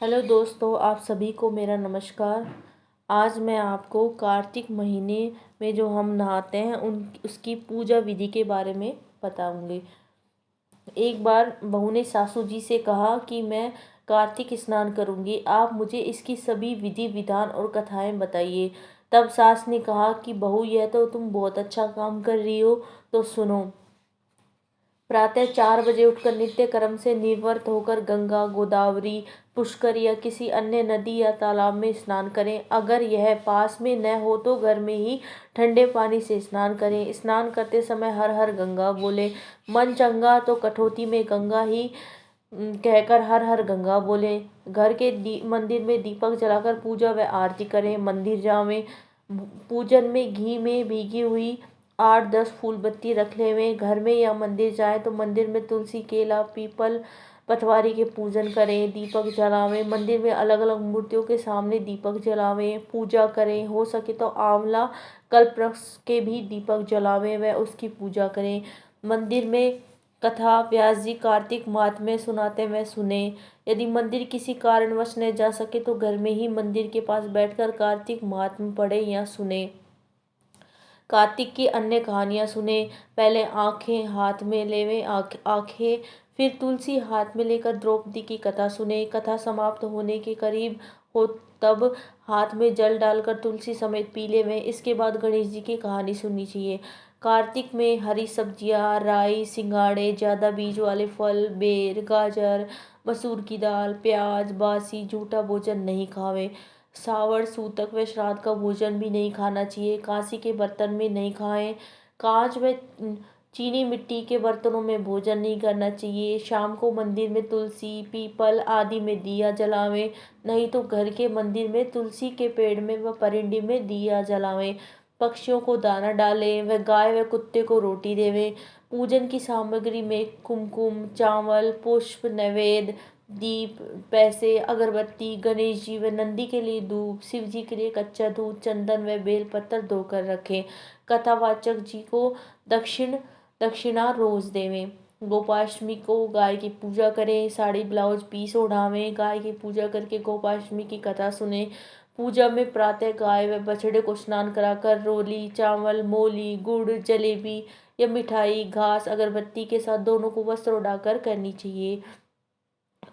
Hello दोस्तों, आप सभी को मेरा नमस्कार। आज मैं आपको कार्तिक महीने में जो हम नहाते हैं उसकी पूजा विधि के बारे में बताऊंगी। एक बार बहू ने सासू जी से कहा कि मैं कार्तिक स्नान करूंगी, आप मुझे इसकी सभी विधि विधान और कथाएं बताइए। तब सास ने कहा कि बहू, यह तो तुम बहुत अच्छा काम कर रही हो, तो सुनो। प्रातः 4 बजे उठकर नित्य कर्म से निवृत्त होकर गंगा, गोदावरी, पुष्कर या किसी अन्य नदी या तालाब में स्नान करें। अगर यह पास में न हो तो घर में ही ठंडे पानी से स्नान करें। स्नान करते समय हर हर गंगा बोले। मन चंगा तो कठौती में गंगा ही कहकर हर हर गंगा बोले। घर के मंदिर में दीपक जलाकर पूजा व आरती करें। मंदिर जावें। पूजन में घी में भीगी हुई 8-10 फूल बत्ती रख लेवें। घर में या मंदिर जाएं तो मंदिर में तुलसी, केला, पीपल, पटवारी के पूजन करें। दीपक जलावें। मंदिर में अलग अलग मूर्तियों के सामने दीपक जलावें, पूजा करें। हो सके तो आंवला कल्प वृक्ष के भी दीपक जलावें व उसकी पूजा करें। मंदिर में कथा व्यास जी कार्तिक माहात्म्य सुनाते हुए सुने। यदि मंदिर किसी कारणवश न जा सके तो घर में ही मंदिर के पास बैठकर कार्तिक महात्म्य पढ़े या सुने। कार्तिक की अन्य कहानियां सुने। पहले आंखें हाथ में लेवे आंखें, फिर तुलसी हाथ में लेकर द्रौपदी की कथा सुने। कथा समाप्त होने के करीब हो तब हाथ में जल डालकर तुलसी समेत पी लेवे। इसके बाद गणेश जी की कहानी सुननी चाहिए। कार्तिक में हरी सब्जियां, राई, सिंघाड़े, ज्यादा बीज वाले फल, बेर, गाजर, मसूर की दाल, प्याज, बासी झूठा भोजन नहीं खावे। सावड़, सूतक व श्राद्ध का भोजन भी नहीं खाना चाहिए। कांसी के बर्तन में नहीं खाएं। कांच व चीनी मिट्टी के बर्तनों में भोजन नहीं करना चाहिए। शाम को मंदिर में तुलसी, पीपल आदि में दिया जलावें। नहीं तो घर के मंदिर में तुलसी के पेड़ में व परिंडी में दिया जलावें। पक्षियों को दाना डालें व गाय व कुत्ते को रोटी देवें। पूजन की सामग्री में कुमकुम, चावल, पुष्प, नैवेद्य, दीप, पैसे, अगरबत्ती, गणेश जी व नंदी के लिए धूप, शिव जी के लिए कच्चा दूध, चंदन व बेलपत्र धोकर रखें। कथावाचक जी को दक्षिणा रोज देवें। गोपाष्टमी को गाय की पूजा करें। साड़ी ब्लाउज पीस ओढ़ावें। गाय की पूजा करके गोपाष्टमी की कथा सुने। पूजा में प्रातः गाय व बछड़े को स्नान कराकर रोली, चावल, मोली, गुड़, जलेबी या मिठाई, घास, अगरबत्ती के साथ दोनों को वस्त्र उड़ाकर करनी चाहिए।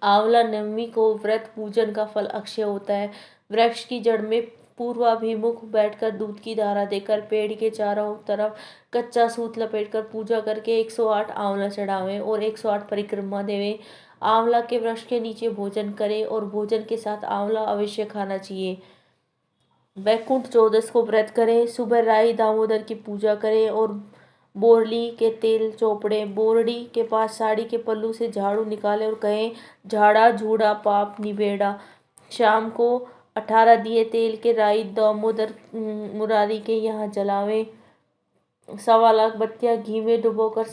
आंवला नवमी को व्रत पूजन का फल अक्षय होता है। वृक्ष की जड़ में पूर्वाभिमुख बैठकर दूध की धारा देकर पेड़ के चारों तरफ कच्चा सूत लपेटकर पूजा करके 108 आंवला चढ़ावें और 108 परिक्रमा देवें। आंवला के वृक्ष के नीचे भोजन करें और भोजन के साथ आंवला अवश्य खाना चाहिए। वैकुंठ चौदस को व्रत करें। सुबह राई दामोदर की पूजा करें और बोरली के तेल चोपड़े। बोरडी के पास साड़ी के पल्लू से झाड़ू निकाले और कहें, झाड़ा झूड़ा पाप निबेड़ा। शाम को 18 दिए तेल के राई दामोदर मुरारी के यहाँ जलावें। 1.25 लाख बत्तियां घी में डुबोकर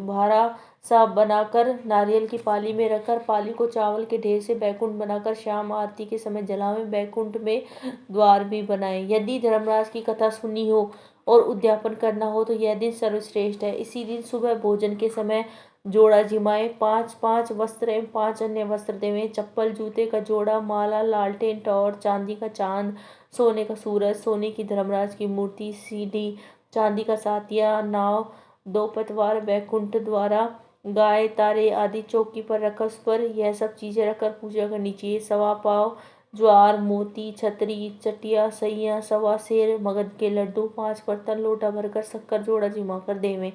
भारा सा बनाकर नारियल की पाली में रखकर पाली को चावल के ढेर से बैकुंठ बनाकर शाम आरती के समय जलावें। बैकुंठ में द्वार भी बनाएं। यदि धर्मराज की कथा सुननी हो और उद्यापन करना हो तो यह दिन सर्वश्रेष्ठ है। इसी दिन सुबह भोजन के समय जोड़ा जिमाएं। 5-5 वस्त्र एवं 5 अन्य वस्त्र देवें। चप्पल, जूते का जोड़ा, माला, लालटेन, टॉर्च, चांदी का चांद, सोने का सूरज, सोने की धर्मराज की मूर्ति, सीढ़ी, चांदी का सातिया, नाव, 2 पतवार, बैकुंठ द्वारा, गाय, तारे आदि चौकी पर रखकर उस पर यह सब चीजें रखकर पूजा करनी चाहिए। 1.25 पाव ज्वार, मोती, छतरी, चटिया, सैया, 1.25 सेर मगध के लड्डू, 5 बर्तन लोटा भरकर शक्कर जोड़ा जिमा कर देवें।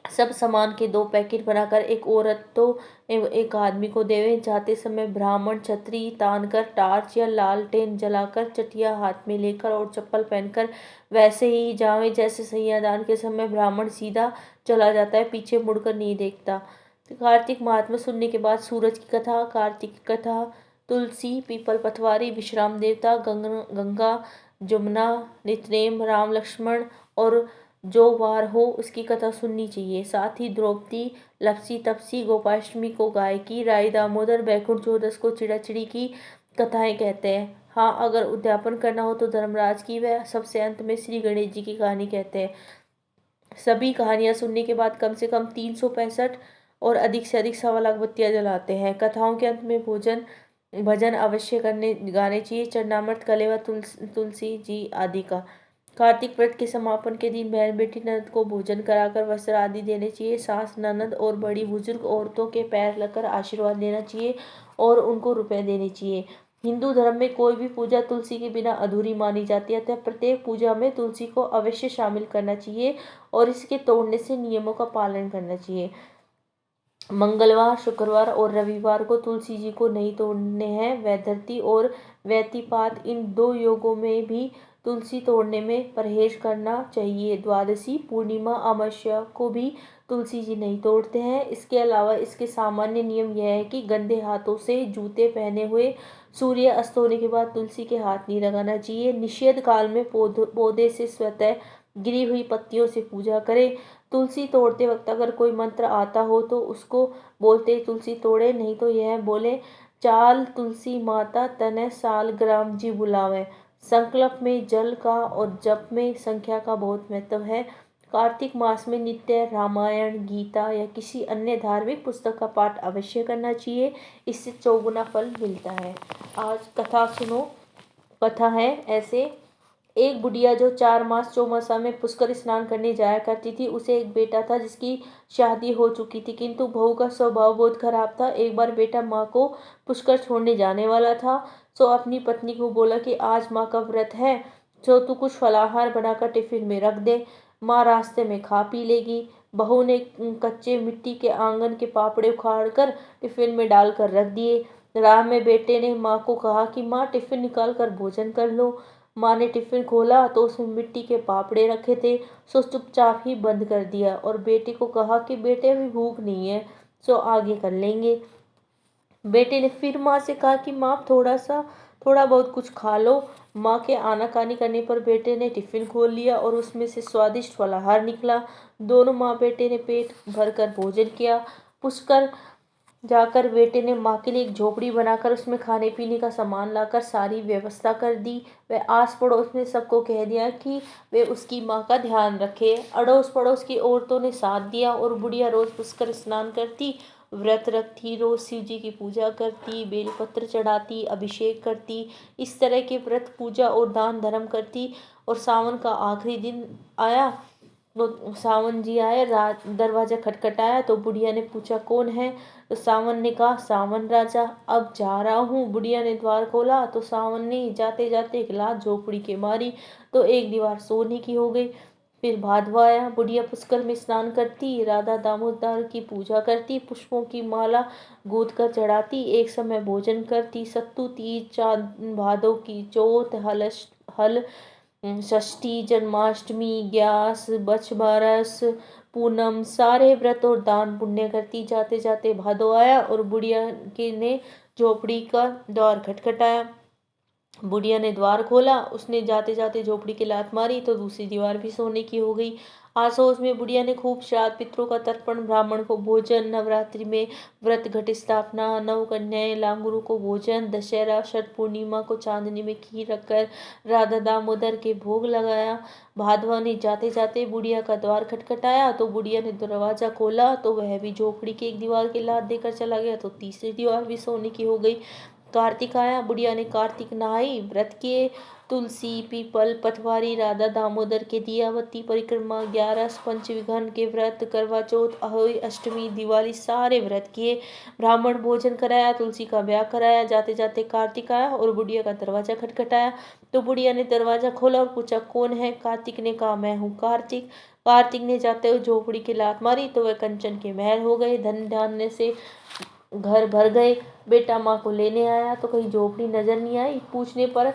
सब सामान के 2 पैकेट बनाकर एक औरत तो एवं एक आदमी को देवें। जाते समय ब्राह्मण छतरी तानकर, टार्च या लालटेन जलाकर, चटिया हाथ में लेकर और चप्पल पहनकर वैसे ही जावे जैसे सैयादान के समय ब्राह्मण सीधा चला जाता है, पीछे मुड़कर नहीं देखता। कार्तिक महात्म्य सुनने के बाद सूरज की कथा, कार्तिक की कथा, तुलसी, पीपल, पथवारी, विश्राम देवता, गंगा, जमुना, नितनेम, राम लक्ष्मण और जो वार हो उसकी कथा सुननी चाहिए। साथ ही द्रौपदी, लपसी तपसी, गोपाष्टमी को गाय की, राई दामोदर, बैकुंठ चौदस को चिड़ाचिड़ी की कथाएं कहते हैं। हाँ, अगर उद्यापन करना हो तो धर्मराज की व सबसे अंत में श्री गणेश जी की कहानी कहते हैं। सभी कहानियां सुनने के बाद कम से कम 365 और अधिक से अधिक 1.25 लाख बत्तियां जलाते हैं। कथाओं के अंत में भोजन भजन अवश्य गाने चाहिए। चरणामृत कलेवा तुलसी जी आदि का। कार्तिक व्रत के समापन के दिन बहन बेटी ननद को भोजन कराकर वस्त्र आदि देने चाहिए। सास ननद और बड़ी बुजुर्ग औरतों के पैर लगकर आशीर्वाद लेना चाहिए और उनको रुपए देने चाहिए। हिंदू धर्म में कोई भी पूजा तुलसी के बिना अधूरी मानी जाती है, अतः प्रत्येक पूजा में तुलसी को अवश्य शामिल करना चाहिए और इसके तोड़ने से नियमों का पालन करना चाहिए। मंगलवार, शुक्रवार और रविवार को तुलसी जी को नहीं तोड़ने हैं। वैधर्ती और व्यतिपात इन दो योगों में भी तुलसी तोड़ने में परहेज करना चाहिए। द्वादशी, पूर्णिमा, अमावस्या को भी तुलसी जी नहीं तोड़ते हैं। इसके अलावा इसके सामान्य नियम यह है कि गंदे हाथों से जूते पहने हुए सूर्य अस्त होने के बाद तुलसी के हाथ नहीं लगाना चाहिए। निषेध काल में पौधे से स्वतः गिरी हुई पत्तियों से पूजा करें। तुलसी तोड़ते वक्त अगर कोई मंत्र आता हो तो उसको बोलते तुलसी तोड़े, नहीं तो यह बोले चाल तुलसी माता तने साल ग्राम जी बुलावे। संकल्प में जल का और जप में संख्या का बहुत महत्व है। कार्तिक मास में नित्य रामायण, गीता या किसी अन्य धार्मिक पुस्तक का पाठ अवश्य करना चाहिए। इससे चौगुना फल मिलता है। आज कथा सुनो। कथा है ऐसे। एक बुढ़िया जो 4 मास चौमासा में पुष्कर स्नान करने जाया करती थी, उसे एक बेटा था जिसकी शादी हो चुकी थी, किंतु बहू का स्वभाव बहुत खराब था। एक बार बेटा माँ को पुष्कर छोड़ने जाने वाला था, सो अपनी पत्नी को बोला कि आज माँ का व्रत है, सो तू कुछ फलाहार बनाकर टिफिन में रख दे, माँ रास्ते में खा पी लेगी। बहू ने कच्चे मिट्टी के आंगन के पापड़े उखाड़ कर टिफिन में डालकर रख दिए। राह में बेटे ने माँ को कहा कि माँ टिफिन निकाल कर भोजन कर लो। माँ ने टिफिन खोला तो उसमें मिट्टी के पापड़े रखे थे, सो चुपचाप ही बंद कर दिया और बेटे को कहा कि बेटे अभी भूख नहीं है, सो आगे कर लेंगे। बेटे ने फिर माँ से कहा कि माँ थोड़ा बहुत कुछ खा लो। माँ के आनाकानी करने पर बेटे ने टिफिन खोल लिया और उसमें से स्वादिष्ट फलाहार निकला। दोनों माँ बेटे ने पेट भरकर भोजन किया। पुष्कर जाकर बेटे ने माँ के लिए एक झोपड़ी बनाकर उसमें खाने पीने का सामान लाकर सारी व्यवस्था कर दी। वह आस पड़ोस में सबको कह दिया कि वे उसकी माँ का ध्यान रखे। अड़ोस पड़ोस की औरतों ने साथ दिया और बुढ़िया रोज पुष्कर स्नान करती, व्रत रखती, रोज शिव जी की पूजा करती, बेलपत्र चढ़ाती, अभिषेक करती, इस तरह के व्रत पूजा और दान धर्म करती। और सावन का आखिरी दिन आया तो सावन जी आए, दरवाजा खटखटाया तो बुढ़िया ने पूछा कौन है, तो सावन ने कहा सावन राजा, अब जा रहा हूँ। बुढ़िया ने द्वार खोला तो सावन ने जाते जाते एक लात झोपड़ी के मारी तो एक दीवार सोने की हो गई। फिर भादवा आया। बुढ़िया पुष्कर में स्नान करती, राधा दामोदर की पूजा करती, पुष्पों की माला गूंथ कर चढ़ाती, एक समय भोजन करती। सत्तू तीज, चांद, भादों की चौथ, हल षष्ठी, जन्माष्टमी, ग्यास, बछबारस, पूनम, सारे व्रत और दान पुण्य करती। जाते जाते भादो आया और बुढ़िया के ने झोपड़ी का द्वार खटखटाया। बुढ़िया ने द्वार खोला, उसने जाते जाते झोपड़ी की लात मारी तो दूसरी दीवार भी सोने की हो गई। आसोस में बुढ़िया ने खूब श्राद्ध, पितरों का तर्पण, ब्राह्मण को भोजन, नवरात्रि में व्रत घट स्थापना, नव कन्याएं लांगुरों को भोजन, दशहरा, शरद पूर्णिमा को चांदनी में खीर रखकर राधा दामोदर के भोग लगाया। भादवा ने जाते जाते बुढ़िया का द्वार खटखटाया तो बुढ़िया ने दरवाजा खोला तो वह भी झोपड़ी की एक दीवार की लात देकर चला गया तो तीसरी दीवार भी सोने की हो गई। कार्तिक आया। बुढ़िया ने कार्तिक नहाई, व्रत किए, तुलसी, पीपल, पटवारी, राधा दामोदर के दियावती, परिक्रमा, 11 पंचविघन के व्रत, करवा चौथ, अहोई अष्टमी, दिवाली, सारे व्रत किए। ब्राह्मण भोजन कराया, तुलसी का ब्याह कराया। जाते जाते कार्तिक आया और बुढ़िया का दरवाजा खटखटाया तो बुढ़िया ने दरवाजा खोला और पूछा कौन है। कार्तिक ने कहा मैं हूँ कार्तिक। कार्तिक ने जाते हुए झोपड़ी की लात मारी तो वह कंचन के महल हो गए। धन धान्य से घर भर गए। बेटा माँ को लेने आया तो कहीं झोपड़ी नजर नहीं आई। पूछने पर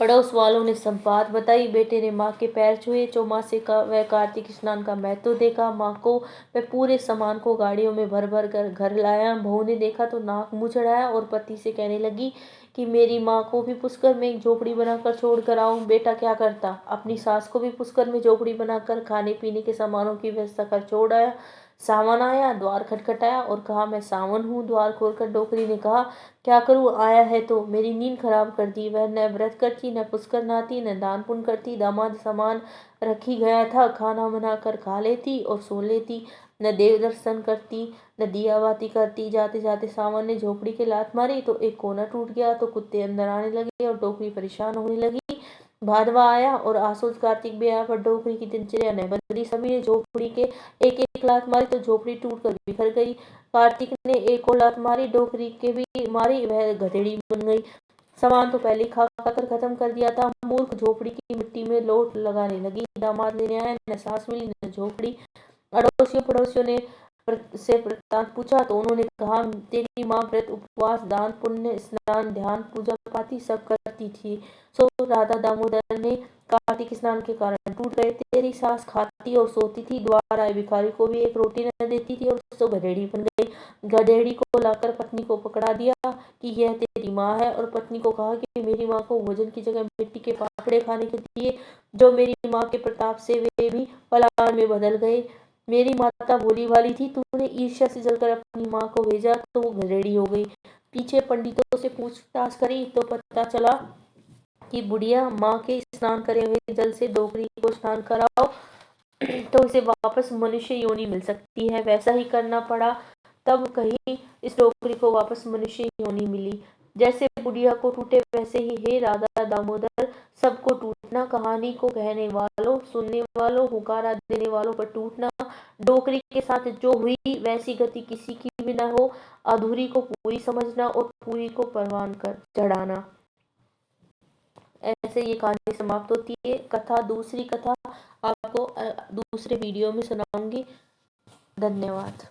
पड़ोस वालों ने सब बात बताई। बेटे ने माँ के पैर छुए, चौमासे का वह कार्तिक स्नान का महत्व देखा। माँ को वह पूरे सामान को गाड़ियों में भर भर कर घर लाया। बहू ने देखा तो नाक मुँह चढ़ाया और पति से कहने लगी कि मेरी माँ को भी पुष्कर में एक झोपड़ी बनाकर छोड़ कर आऊँ। बेटा क्या करता, अपनी सास को भी पुष्कर में झोपड़ी बनाकर खाने पीने के सामानों की व्यवस्था कर छोड़ आया। सावन आया, द्वार खटखटाया और कहा मैं सावन हूँ। द्वार खोलकर डोकरी ने कहा क्या करूँ, आया है तो मेरी नींद खराब कर दी। वह न व्रत करती, न पुष्कर नहाती, न दान पुण्य करती। दामाद सामान रखी गया था, खाना बनाकर खा लेती और सो लेती। न देव दर्शन करती न दिया बाती करती। जाते जाते सावन ने झोपड़ी के लात मारी तो एक कोना टूट गया, तो कुत्ते अंदर आने लगे और डोकरी परेशान होने लगी। भादवा आया और आसुद कार्तिक भी आया, पर डोकरी की दिनचर्या न बदली। सभी ने झोपड़ी के एक एक लात मारी तो झोपड़ी टूटकर बिखर गई। कार्तिक ने एक और लात मारी, डोकरी के भी मारी, वह गधेड़ी बन गई। सामान तो पहले खा कर खत्म कर दिया था। मूर्ख झोपड़ी की मिट्टी में लोट लगाने लगी। दामाद लेने आया, न सास मिली न झोपड़ी। अड़ोसियों पड़ोसियों ने से वृत्तांत पूछा तो उन्होंने कहा, तेरी माँ व्रत उपवास दान पुण्य स्नान ध्यान पूजा पाती सब करती थी, सो राधा दामोदर ने कार्तिक स्नान के कारण टूट गए। तेरी सास खाती और सोती थी, द्वार आए भिखारी को भी एक रोटी न देती थी और सो गधेड़ी बन गई। गधेड़ी को लाकर पत्नी को पकड़ा दिया कि यह तेरी माँ है, और पत्नी को कहा कि मेरी माँ को भोजन की जगह मिट्टी के पापड़े खाने के दिए, जो मेरी माँ के प्रताप से वे भी पलायन में बदल गए। मेरी माता भोली भाली थी, तूने ईर्ष्या से जलकर अपनी माँ को भेजा तो वो गधेड़ी हो गई। पीछे पंडितों से पूछताछ करी तो पता चला कि बुढ़िया माँ के स्नान करे हुए जल से डोकरी को स्नान कराओ तो इसे वापस मनुष्य योनि मिल सकती है। वैसा ही करना पड़ा, तब कहीं इस डोकरी को वापस मनुष्य योनि मिली। जैसे बुढ़िया को टूटे वैसे ही हे राधा दामोदर सबको टूटना। कहानी को कहने वालों, सुनने वालों, हुकारा देने वालों पर टूटना। डोकरी के साथ जो हुई वैसी गति किसी की भी न हो। अधूरी को पूरी समझना और पूरी को परवान कर चढ़ाना। ऐसे ये कहानी समाप्त होती है। कथा दूसरी कथा आपको दूसरे वीडियो में सुनाऊंगी। धन्यवाद।